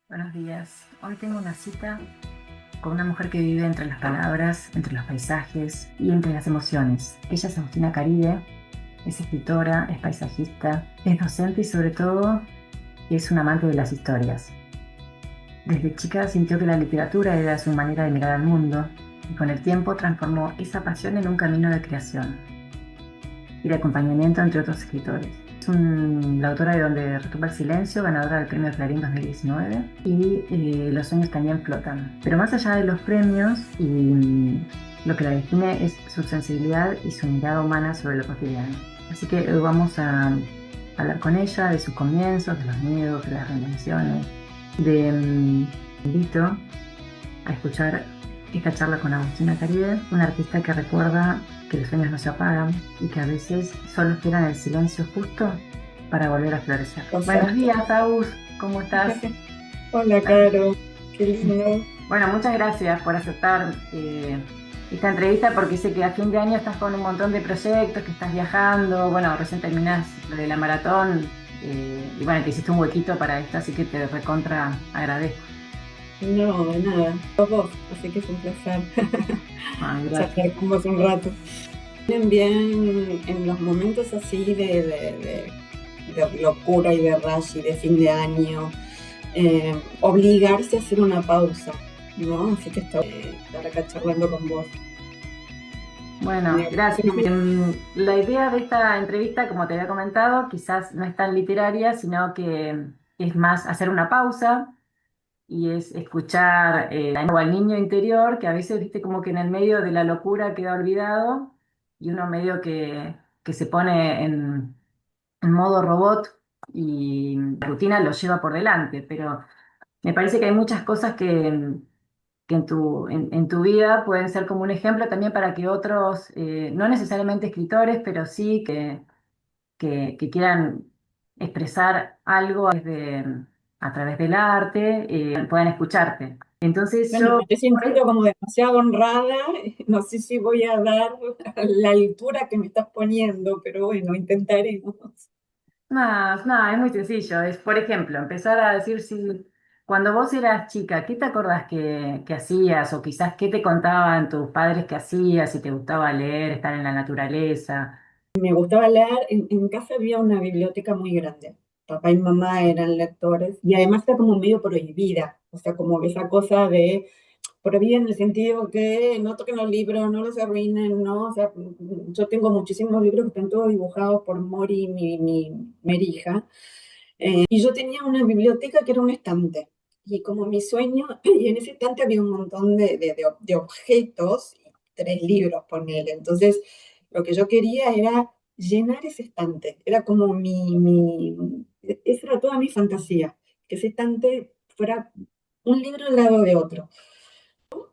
Buenos días. Hoy tengo una cita con una mujer que vive entre las palabras, entre los paisajes y entre las emociones. Ella es Agustina Caride, es escritora, es paisajista, es docente y sobre todo es un amante de las historias. Desde chica sintió que la literatura era su manera de mirar al mundo y con el tiempo transformó esa pasión en un camino de creación y de acompañamiento entre otros escritores. Es la autora de Donde retumba el silencio, ganadora del Premio Clarín 2019, y Los sueños también flotan. Pero más allá de los premios, lo que la define es su sensibilidad y su mirada humana sobre lo cotidiano. Así que hoy vamos a hablar con ella de sus comienzos, de los miedos, de las reinvenciones, invito a escuchar esta charla con Agustina Caride, una artista que recuerda que los sueños no se apagan y que a veces solo esperan el silencio justo para volver a florecer. Buenos Exacto. días, Agus, ¿cómo estás? Hola, Caro, qué lindo. Bueno, muchas gracias por aceptar esta entrevista porque sé que a fin de año estás con un montón de proyectos, que estás viajando, bueno, recién terminás lo de la maratón y bueno, te hiciste un huequito para esto, así que te recontra agradezco. No, de nada, sos vos, así que es un placer Ay, gracias. charlar con vos un rato. Vienen bien en los momentos así de locura y de rush y de fin de año, obligarse a hacer una pausa, ¿no? Así que estoy estar acá charlando con vos. Bueno, gracias. La idea de esta entrevista, como te había comentado, quizás no es tan literaria, sino que es más hacer una pausa y es escuchar o al niño interior, que a veces, viste, como que en el medio de la locura queda olvidado y uno medio que se pone en modo robot y la rutina lo lleva por delante, pero me parece que hay muchas cosas que en tu vida pueden ser como un ejemplo también para que otros, no necesariamente escritores, pero sí que quieran expresar algo a través del arte, puedan escucharte. Entonces Bueno, yo, me estoy sintiendo como demasiado honrada, no sé si voy a dar la altura que me estás poniendo, pero bueno, intentaremos. nada, es muy sencillo. Es, por ejemplo, empezar a decir si cuando vos eras chica, ¿qué te acordás que hacías? O quizás qué te contaban tus padres que hacías, si te gustaba leer, estar en la naturaleza. Me gustaba leer, en casa había una biblioteca muy grande. Papá y mamá eran lectores y además está como medio prohibida, o sea, como esa cosa de prohibida en el sentido que no toquen los libros, no los arruinen, ¿no? O sea, yo tengo muchísimos libros que están todos dibujados por Mori, mi hija, y yo tenía una biblioteca que era un estante. Y como mi sueño, y en ese estante había un montón de objetos, y tres libros, ponele. Entonces, lo que yo quería era llenar ese estante. Era como esa era toda mi fantasía, que ese estante fuera un libro al lado de otro.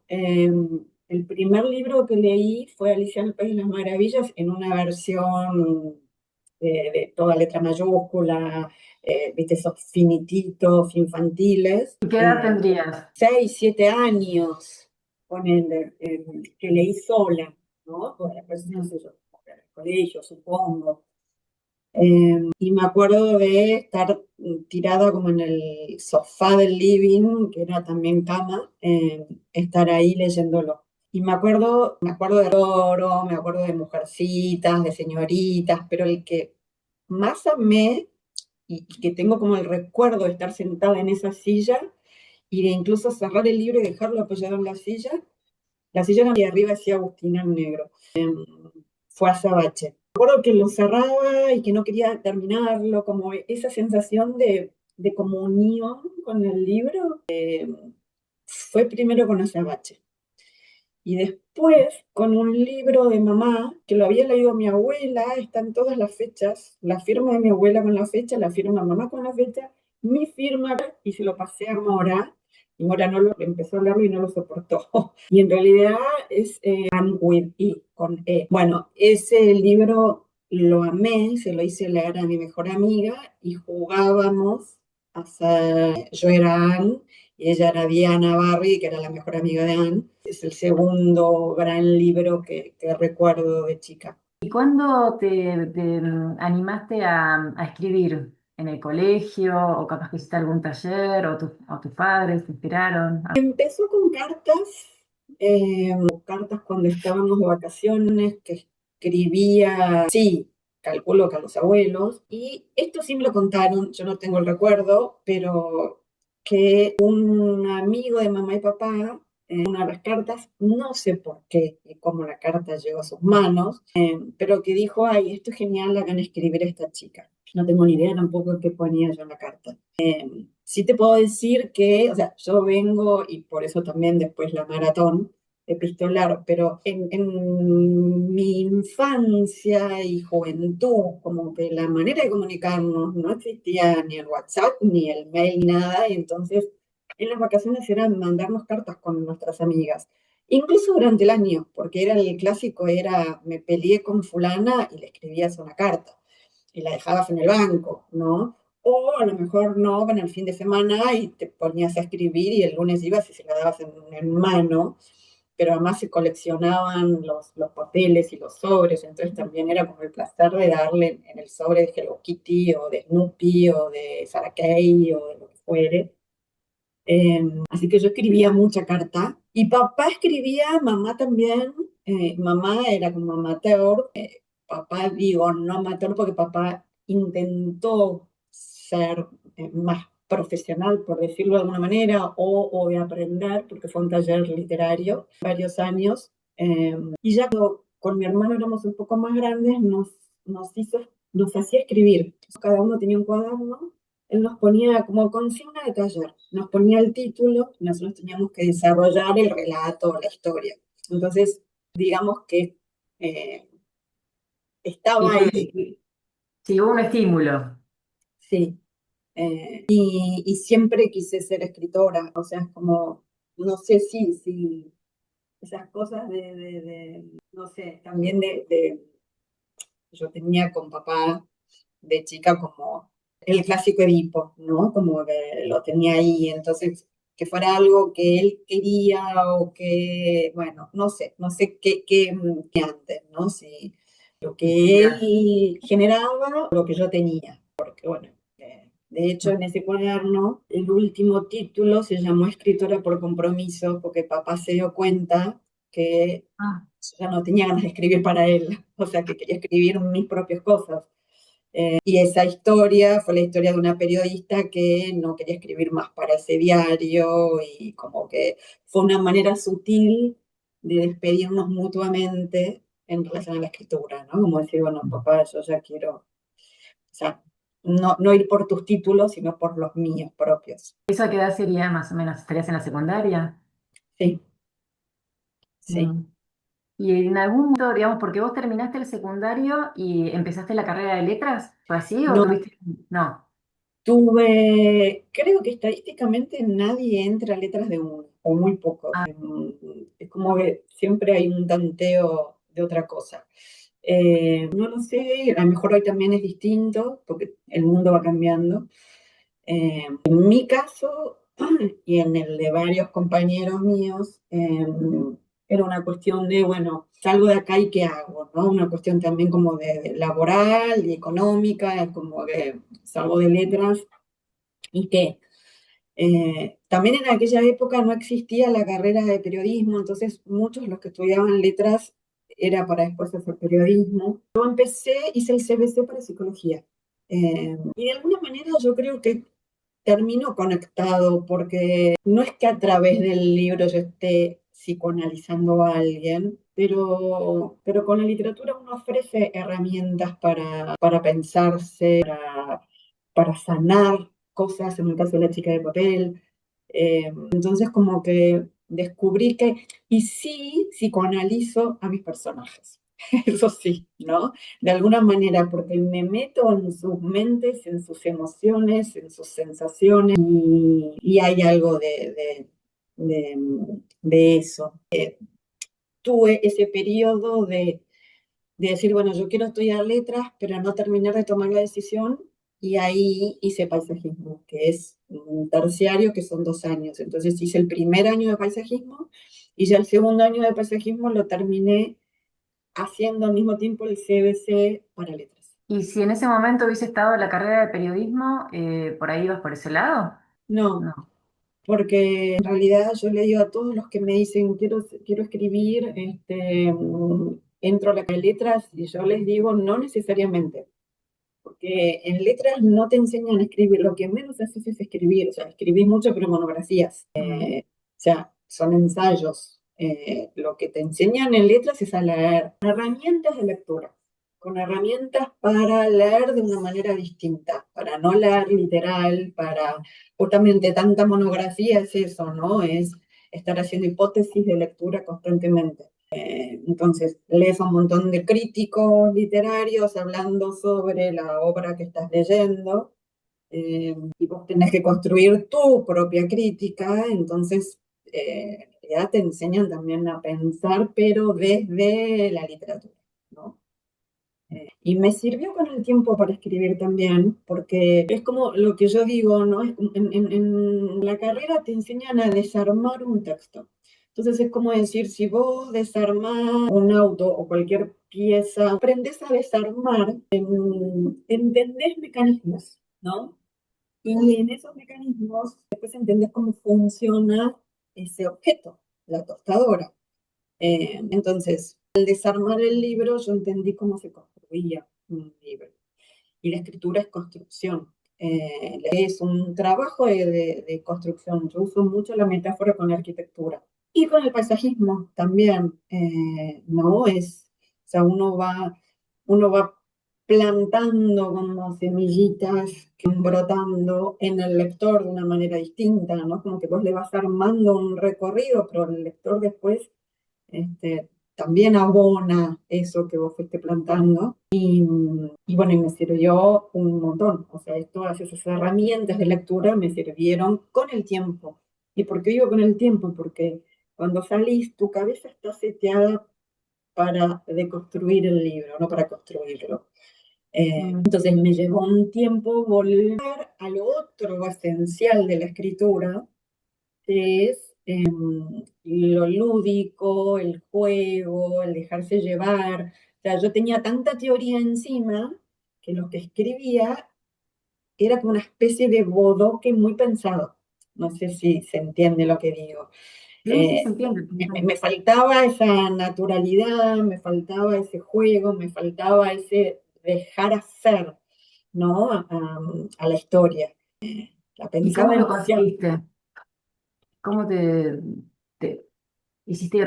Eh, el primer libro que leí fue Alicia en el País de las Maravillas en una versión de toda letra mayúscula, viste, esos finititos infantiles. ¿Y qué edad tendrías? 6, 7 años, que leí sola, ¿no? Pues después, no sé yo, en el colegio, supongo. Y me acuerdo de estar tirada como en el sofá del living, que era también cama, estar ahí leyéndolo. Y me acuerdo de Roro, me acuerdo de Mujercitas, de Señoritas, pero el que más amé y que tengo como el recuerdo de estar sentada en esa silla y de incluso cerrar el libro y dejarlo apoyado en la silla era y arriba decía Agustina en negro, fue Azabache. Recuerdo que lo cerraba y que no quería terminarlo, como esa sensación de comunión con el libro, fue primero con Azabache. Y después, con un libro de mamá, que lo había leído mi abuela, están todas las fechas, la firma de mi abuela con la fecha, la firma de mamá con la fecha, mi firma, y se lo pasé a Mora, y Mora no lo empezó a leerlo y no lo soportó. Y en realidad es with E, con E. Bueno, ese libro lo amé, se lo hice leer a mi mejor amiga y jugábamos a ser, yo era Anne y ella era Diana Barry, que era la mejor amiga de Anne. Es el segundo gran libro que recuerdo de chica. ¿Y cuándo te animaste a escribir? en el colegio o capaz que hiciste algún taller o tus padres te inspiraron? Empezó con cartas cuando estábamos de vacaciones, que escribía, sí, calculo que a los abuelos, y esto sí me lo contaron, yo no tengo el recuerdo, pero que un amigo de mamá y papá, una de las cartas, no sé por qué y cómo la carta llegó a sus manos, pero que dijo, ay, esto es genial, hagan escribir a esta chica. No tengo ni idea tampoco de qué ponía yo en la carta. Sí te puedo decir que, o sea, yo vengo, y por eso también después la maratón epistolar, pero en mi infancia y juventud, como que la manera de comunicarnos no existía ni el WhatsApp, ni el mail, ni nada, y entonces en las vacaciones era mandarnos cartas con nuestras amigas. Incluso durante el año, porque era el clásico, era me peleé con fulana y le escribías una carta y la dejabas en el banco, ¿no? O a lo mejor no, en el fin de semana y te ponías a escribir y el lunes ibas y se la dabas en mano, pero además se coleccionaban los papeles y los sobres, entonces también era como el placer de darle en el sobre de Hello Kitty o de Snoopy o de Sarah Kay o de lo que fuere. Así que yo escribía mucha carta y papá escribía, mamá también, mamá era como amateur, papá digo no amateur porque papá intentó ser más profesional, por decirlo de alguna manera, o de aprender, porque fue un taller literario varios años, y ya con mi hermano éramos un poco más grandes, nos hacía escribir, cada uno tenía un cuaderno, él nos ponía como consigna de taller, nos ponía el título y nosotros teníamos que desarrollar el relato, la historia. Entonces, digamos que eh, Y estaba fue, ahí, sí, hubo un estímulo. sí. Y siempre quise ser escritora, o sea, es como, no sé si esas cosas no sé, también yo tenía con papá de chica como el clásico Edipo, ¿no? Como que lo tenía ahí, entonces que fuera algo que él quería o que, bueno, no sé qué antes, ¿no? Si lo que él generaba o lo que yo tenía, porque bueno, de hecho en ese cuaderno el último título se llamó Escritora por compromiso, porque papá se dio cuenta que Ah, ya no tenía ganas de escribir para él, o sea, que quería escribir mis propias cosas. Y esa historia fue la historia de una periodista que no quería escribir más para ese diario y como que fue una manera sutil de despedirnos mutuamente en relación a la escritura, ¿no? Como decir, bueno, papá, yo ya quiero, o sea, no ir por tus títulos, sino por los míos propios. ¿eso a qué edad sería más o menos? ¿Estarías en la secundaria? Sí, sí. Mm. Y en algún momento, digamos, porque vos terminaste el secundario y empezaste la carrera de letras, ¿fue así o No tuviste? No. creo que estadísticamente nadie entra a letras de uno, o muy pocos. Ah, Es como que siempre hay un tanteo de otra cosa. No lo sé, a lo mejor hoy también es distinto, porque el mundo va cambiando. En mi caso, y en el de varios compañeros míos, era una cuestión de, bueno, salgo de acá y qué hago, ¿no? Una cuestión también como de laboral y económica, como que salgo de letras y qué. También en aquella época no existía la carrera de periodismo, entonces muchos de los que estudiaban letras era para después hacer periodismo. Yo hice el CBC para psicología. Y de alguna manera yo creo que termino conectado, porque no es que a través del libro yo esté psicoanalizando a alguien, pero con la literatura uno ofrece herramientas para pensarse, para sanar cosas, en el caso de la chica de papel. Entonces como que descubrí que, y sí, psicoanalizo a mis personajes. Eso sí, ¿no? De alguna manera, porque me meto en sus mentes, en sus emociones, en sus sensaciones, y hay algo de, de eso. Tuve ese periodo de decir, bueno, yo quiero estudiar letras, pero no terminar de tomar la decisión, y ahí hice paisajismo, que es un terciario, que son 2 años. Entonces hice el primer año de paisajismo y ya el segundo año de paisajismo lo terminé haciendo al mismo tiempo el CBC para letras. ¿Y si en ese momento hubiese estado la carrera de periodismo, por ahí ibas por ese lado? No, No. porque en realidad yo le digo a todos los que me dicen quiero escribir, entro a la carrera de letras y yo les digo no necesariamente, porque en letras no te enseñan a escribir, lo que menos haces es escribir, o sea, escribís mucho pero monografías, Mm. o sea, son ensayos. Lo que te enseñan en letras es a leer herramientas de lectura, con herramientas para leer de una manera distinta, para no leer literal, para justamente tanta monografía es eso, ¿no? Es estar haciendo hipótesis de lectura constantemente. Entonces, lees a un montón de críticos literarios hablando sobre la obra que estás leyendo, y vos tenés que construir tu propia crítica, entonces en realidad te enseñan también a pensar, pero desde la literatura, ¿no? Y me sirvió con el tiempo para escribir también, porque es como lo que yo digo, ¿no? En la carrera te enseñan a desarmar un texto. Entonces es como decir, si vos desarmás un auto o cualquier pieza, aprendes a desarmar, entendés mecanismos, ¿no? Y en esos mecanismos después entendés cómo funciona ese objeto, la tostadora. Entonces, al desarmar el libro, yo entendí cómo se construía un libro. Y la escritura es construcción. Es un trabajo de construcción. Yo uso mucho la metáfora con la arquitectura. Y con el paisajismo también, ¿no? O sea, uno va plantando como semillitas que van brotando en el lector de una manera distinta, ¿no? Como que vos le vas armando un recorrido, pero el lector después también abona eso que vos fuiste plantando. Y bueno, y me sirvió un montón. O sea, todas esas herramientas de lectura me sirvieron con el tiempo. ¿Y por qué digo con el tiempo? Porque cuando salís, tu cabeza está seteada para deconstruir el libro, no para construirlo. Mm. Entonces me llevó un tiempo volver a lo otro esencial de la escritura, que es lo lúdico, el juego, el dejarse llevar. O sea, yo tenía tanta teoría encima que lo que escribía era como una especie de bodoque muy pensado. No sé si se entiende lo que digo. Sí, sí, se entiende. Me faltaba esa naturalidad, me faltaba ese juego, me faltaba ese dejar hacer, ¿no? A la historia. La ¿Y pensaba cómo lo demasiado. conseguiste? ¿Cómo te hiciste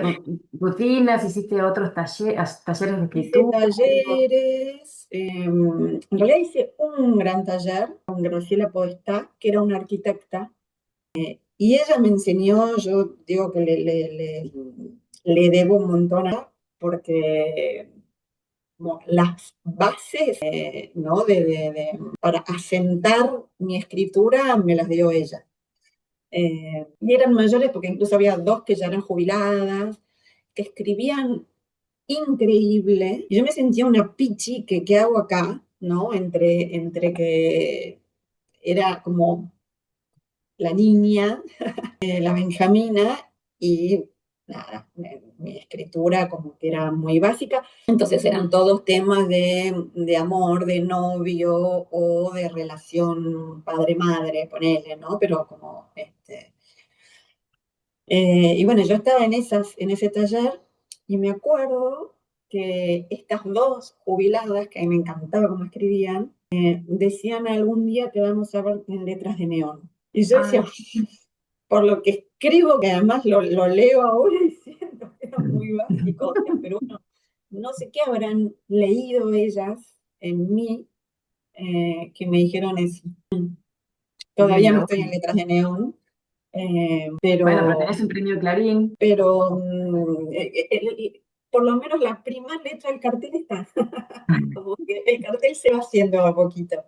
rutinas, hiciste otros talleres de Hice escritura? talleres, en realidad hice un gran taller con Graciela Podestá, que era una arquitecta, y ella me enseñó, yo digo que le debo un montón porque como las bases, ¿no? Para asentar mi escritura me las dio ella. Y eran mayores porque incluso había dos que ya eran jubiladas, que escribían increíble. Y yo me sentía una pichi que, ¿qué hago acá? ¿No? Entre que era como la niña, la Benjamina, y nada, mi escritura como que era muy básica. Entonces eran todos temas de amor, de novio o de relación padre-madre, ponele, ¿no? Pero como y bueno, yo estaba en ese taller y me acuerdo que estas dos jubiladas, que a mí me encantaba cómo escribían, decían algún día te vamos a ver en letras de neón. Y yo decía, Ay. por lo que escribo, que además lo leo ahora y siento que era muy básico, o sea, pero bueno, no sé qué habrán leído ellas en mí, que me dijeron eso. Todavía no Lindo. estoy en letras de neón, Bueno, pero pero tenés un premio Clarín. pero por lo menos la primera letra del cartel está. Como que el cartel se va haciendo a poquito.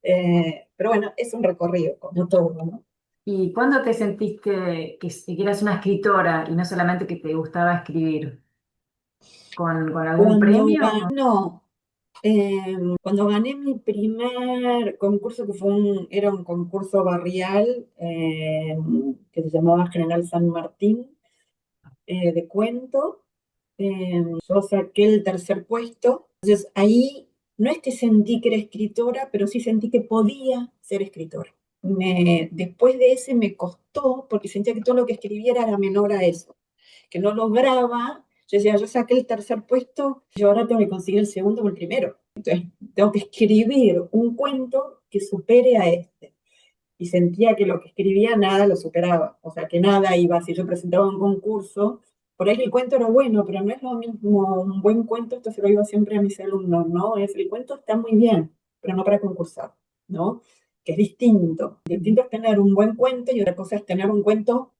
Pero bueno, es un recorrido, como todo, ¿no? ¿Y cuándo te sentiste que eras una escritora y no solamente que te gustaba escribir? ¿Con algún Cuando premio? ganó, cuando gané mi primer concurso, que era un concurso barrial, que se llamaba General San Martín, de cuento, yo saqué el tercer puesto. Entonces ahí no es que sentí que era escritora, pero sí sentí que podía ser escritora. Después de ese me costó, porque sentía que todo lo que escribiera era menor a eso, que no lograba. Yo decía, yo saqué el tercer puesto, yo ahora tengo que conseguir el segundo o el primero. Entonces, tengo que escribir un cuento que supere a este. Y sentía que lo que escribía nada lo superaba, o sea, que nada iba, si yo presentaba un concurso, por ahí el cuento era bueno, pero no es lo mismo un buen cuento, esto se lo digo siempre a mis alumnos, ¿no? Es el cuento está muy bien, pero no para concursar, ¿no? Que es distinto. Distinto es tener un buen cuento y otra cosa es tener un cuento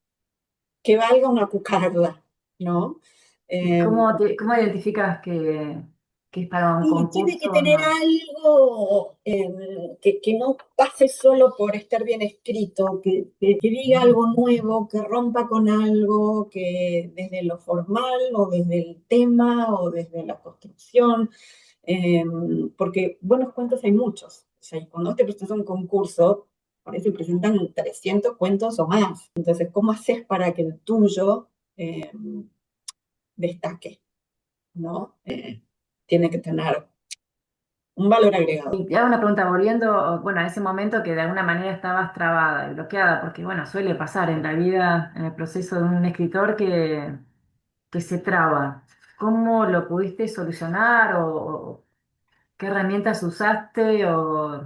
que valga una cucarda, ¿no? ¿Y Eh, cómo identificas que es para un Sí, tiene que concurso o tener no? algo que no pase solo por estar bien escrito, que diga algo nuevo, que rompa con algo, que desde lo formal o desde el tema o desde la construcción, eh, porque buenos cuentos hay muchos. O sea, y cuando te presentas a un concurso, por eso presentan 300 cuentos o más. Entonces, ¿cómo haces para que el tuyo destaque? ¿No? Tiene que tener un valor agregado. Y te hago una pregunta, volviendo, bueno, a ese momento que de alguna manera estabas trabada y bloqueada, porque bueno, suele pasar en la vida, en el proceso de un escritor que se traba. ¿Cómo lo pudiste solucionar o qué herramientas usaste o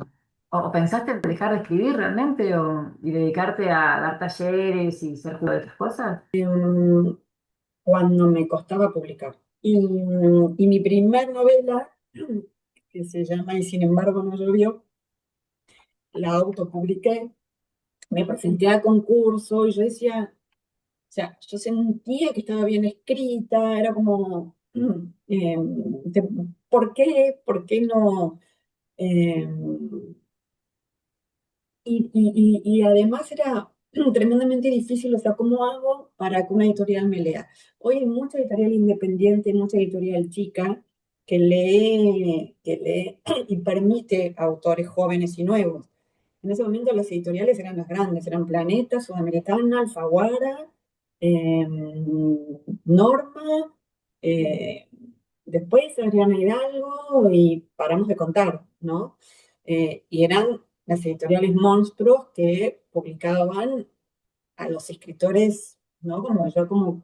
pensaste en dejar de escribir realmente y dedicarte a dar talleres y ser jugo de otras cosas? Cuando me costaba publicar. Y mi primer novela, que se llama Y sin embargo no llovió, la autopubliqué, me presenté a concurso y yo decía, o sea, yo sentía que estaba bien escrita, era como, eh, ¿por qué? ¿Por qué no? Eh, y además era tremendamente difícil, o sea, ¿cómo hago para que una editorial me lea? Hoy hay mucha editorial independiente, mucha editorial chica que lee y permite a autores jóvenes y nuevos. En ese momento las editoriales eran las grandes, eran Planeta, Sudamericana, Alfaguara, eh, Norma, eh, después Adriana Hidalgo y paramos de contar, ¿no? Y eran las editoriales monstruos que publicaban a los escritores, ¿no? Como yo, como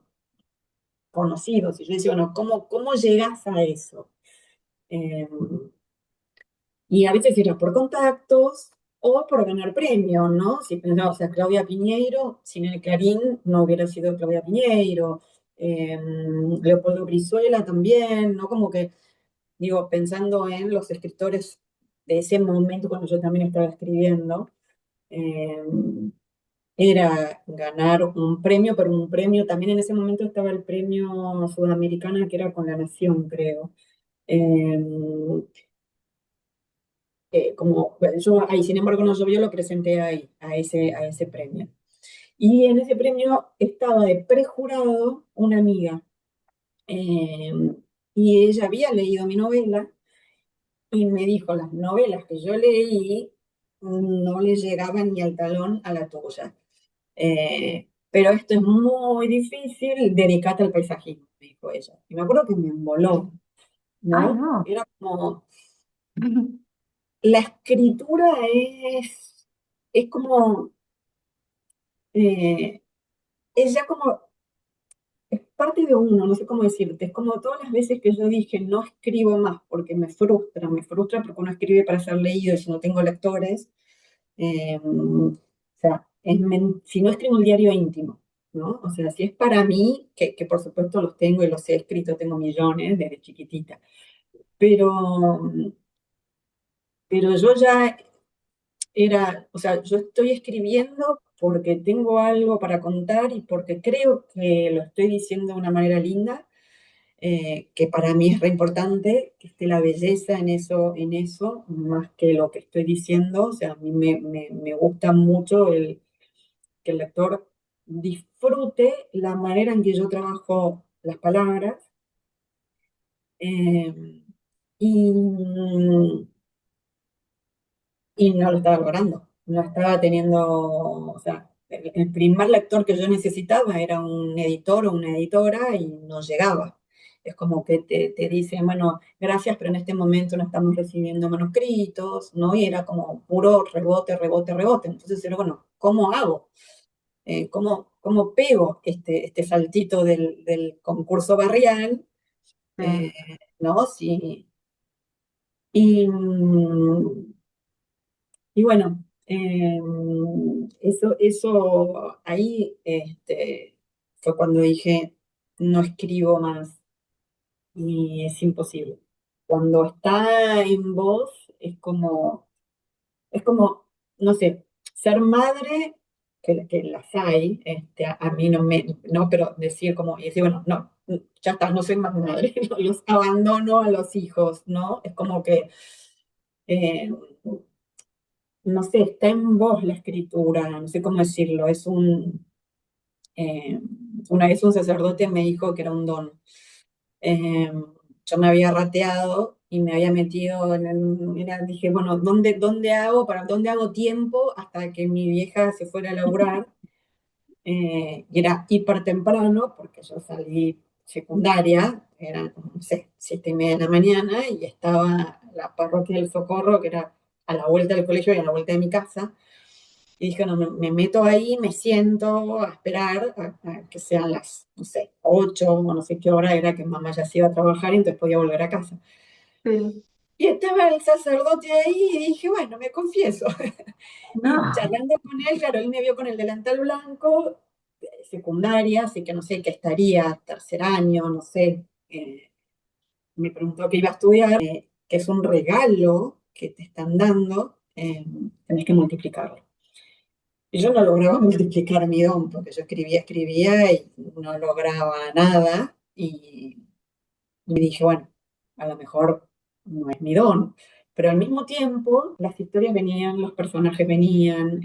conocidos. Y yo decía, bueno, ¿cómo llegas a eso? Eh, y a veces era por contactos o por ganar premio, ¿no? Si pensaba, o sea, Claudia Piñeiro, sin el Clarín no hubiera sido Claudia Piñeiro. Leopoldo Brizuela también, ¿no? Como que, digo, pensando en los escritores de ese momento cuando yo también estaba escribiendo, eh, era ganar un premio, pero un premio, también en ese momento estaba el premio Sudamericana que era con La Nación, creo. Eh, como bueno, yo ahí, sin embargo, no llovió, lo presenté ahí, a ese premio. Y en ese premio estaba de prejurado una amiga, eh, y ella había leído mi novela y me dijo, las novelas que yo leí no le llegaban ni al talón a la tuya. Pero esto es muy difícil, dedicate al paisajismo, me dijo ella. Y me acuerdo que me emboló, Ay, ¿no? no. Era como, la escritura es como, eh, es ya como, es parte de uno, no sé cómo decirte, es como todas las veces que yo dije, no escribo más porque me frustra porque uno escribe para ser leído y si no tengo lectores, o sea, si no escribo un diario íntimo, ¿no? O sea, si es para mí, que por supuesto los tengo y los he escrito, tengo millones desde chiquitita, pero, pero yo ya o sea, yo estoy escribiendo porque tengo algo para contar y porque creo que lo estoy diciendo de una manera linda, que para mí es re importante que esté la belleza en eso, más que lo que estoy diciendo. O sea, a mí me gusta mucho que el lector disfrute la manera en que yo trabajo las palabras, eh, y, y no lo estaba logrando, no estaba teniendo, o sea, el primer lector que yo necesitaba era un editor o una editora y no llegaba. es como que te dicen, bueno, gracias, pero en este momento no estamos recibiendo manuscritos, ¿no? Y era como puro rebote, rebote, rebote. Entonces era, bueno, ¿cómo hago? ¿Cómo pego este saltito del concurso barrial? Eh, Sí, ¿No? Sí. Y, y bueno, eso ahí fue cuando dije, no escribo más y es imposible. Cuando está en voz es como, no sé, ser madre, que las hay, a mí no, pero decir como, y decir, bueno, no, ya está, no soy más madre, los abandono a los hijos, ¿no? Es como que, eh, no sé, está en vos la escritura, no sé cómo decirlo, eh, una vez un sacerdote me dijo que era un don. Eh, yo me había rateado y me había metido dije, bueno, ¿dónde hago tiempo hasta que mi vieja se fuera a laburar? Y era hiper temprano, porque yo salí secundaria, eran, no sé, 7:30 de la mañana, y estaba la parroquia del Socorro, que era a la vuelta del colegio y a la vuelta de mi casa. Y dije, no, me meto ahí, me siento a esperar a que sean las, no sé, 8 o no sé qué hora era que mamá ya se iba a trabajar y entonces podía volver a casa. sí. Y estaba el sacerdote ahí y dije, bueno, me confieso. Y No, charlando con él, claro, él me vio con el delantal blanco, secundaria, así que no sé qué estaría, tercer año, no sé. Me preguntó qué iba a estudiar, que es un regalo que te están dando, tenés que multiplicarlo. Y yo no lograba multiplicar mi don, porque yo escribía y no lograba nada. Y me dije, bueno, a lo mejor no es mi don. Pero al mismo tiempo, las historias venían, los personajes venían,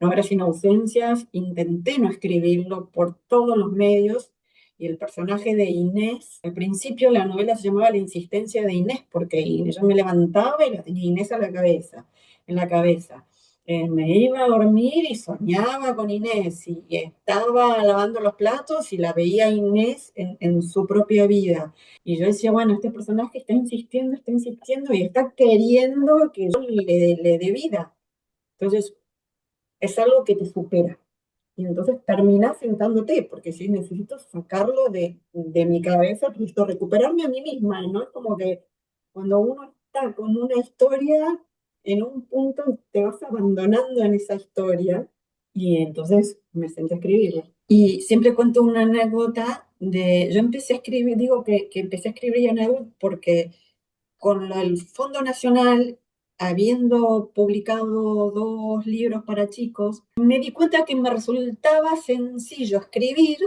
no habrá sin ausencias. Intenté no escribirlo por todos los medios. Y el personaje de Inés, al principio la novela se llamaba La insistencia de Inés, porque yo me levantaba y la tenía Inés a la cabeza, en la cabeza. Me iba a dormir y soñaba con Inés y estaba lavando los platos y la veía Inés en su propia vida. Y yo decía, bueno, este personaje está insistiendo y está queriendo que yo le dé vida. Entonces, es algo que te supera. Y entonces terminás sentándote, porque si necesito sacarlo de mi cabeza, necesito recuperarme a mí misma, ¿no? Es como que cuando uno está con una historia, en un punto te vas abandonando en esa historia, y entonces me senté a escribirla. Y siempre cuento una anécdota yo empecé a escribir, digo que empecé a escribir en Edu porque con el Fondo Nacional, habiendo publicado 2 libros para chicos, me di cuenta que me resultaba sencillo escribir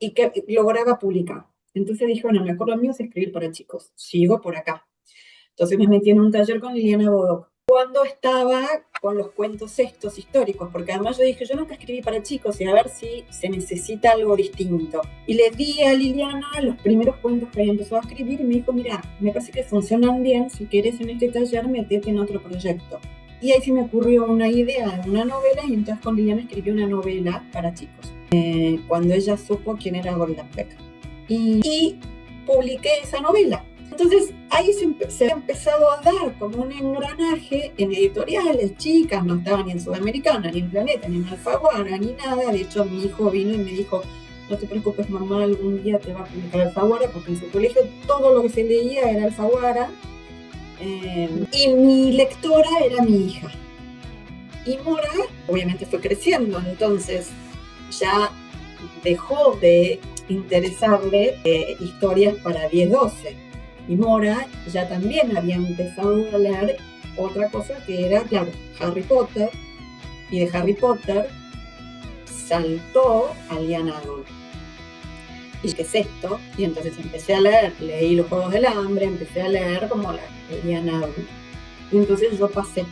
y que lograba publicar. Entonces dije, bueno, mejor lo mío es escribir para chicos, sigo por acá. Entonces me metí en un taller con Liliana Bodoc. Cuando estaba con los cuentos estos históricos, porque además yo dije, yo nunca escribí para chicos y a ver si se necesita algo distinto. Y le di a Liliana los primeros cuentos que había empezado a escribir y me dijo, mira, me parece que funcionan bien, si quieres en este taller metete en otro proyecto. Y ahí se me ocurrió una idea de una novela y entonces con Liliana escribí una novela para chicos, cuando ella supo quién era Golden Peck. Y publiqué esa novela. Entonces ahí se ha empezado a dar como un engranaje en editoriales chicas, no estaba ni en Sudamericana, ni en Planeta, ni en Alfaguara, ni nada. De hecho, mi hijo vino y me dijo, no te preocupes mamá, algún día te va a publicar Alfaguara, porque en su colegio todo lo que se leía era Alfaguara, y mi lectora era mi hija. Y Mora obviamente fue creciendo, entonces ya dejó de interesarle historias para 10-12. Y Mora ya también había empezado a leer otra cosa que era, claro, Harry Potter, y de Harry Potter saltó a Liana Adult. ¿Y qué es esto? Y entonces empecé a leer, leí Los Juegos del Hambre, empecé a leer como la Liana Adult. Y entonces yo pasé,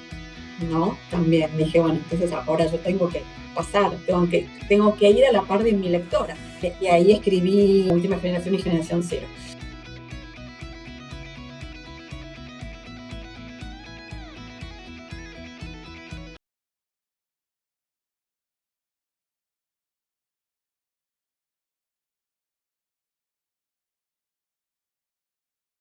¿no? También dije, bueno, entonces ahora yo tengo que pasar, tengo que ir a la par de mi lectora. Y ahí escribí Última Generación y Generación Cero.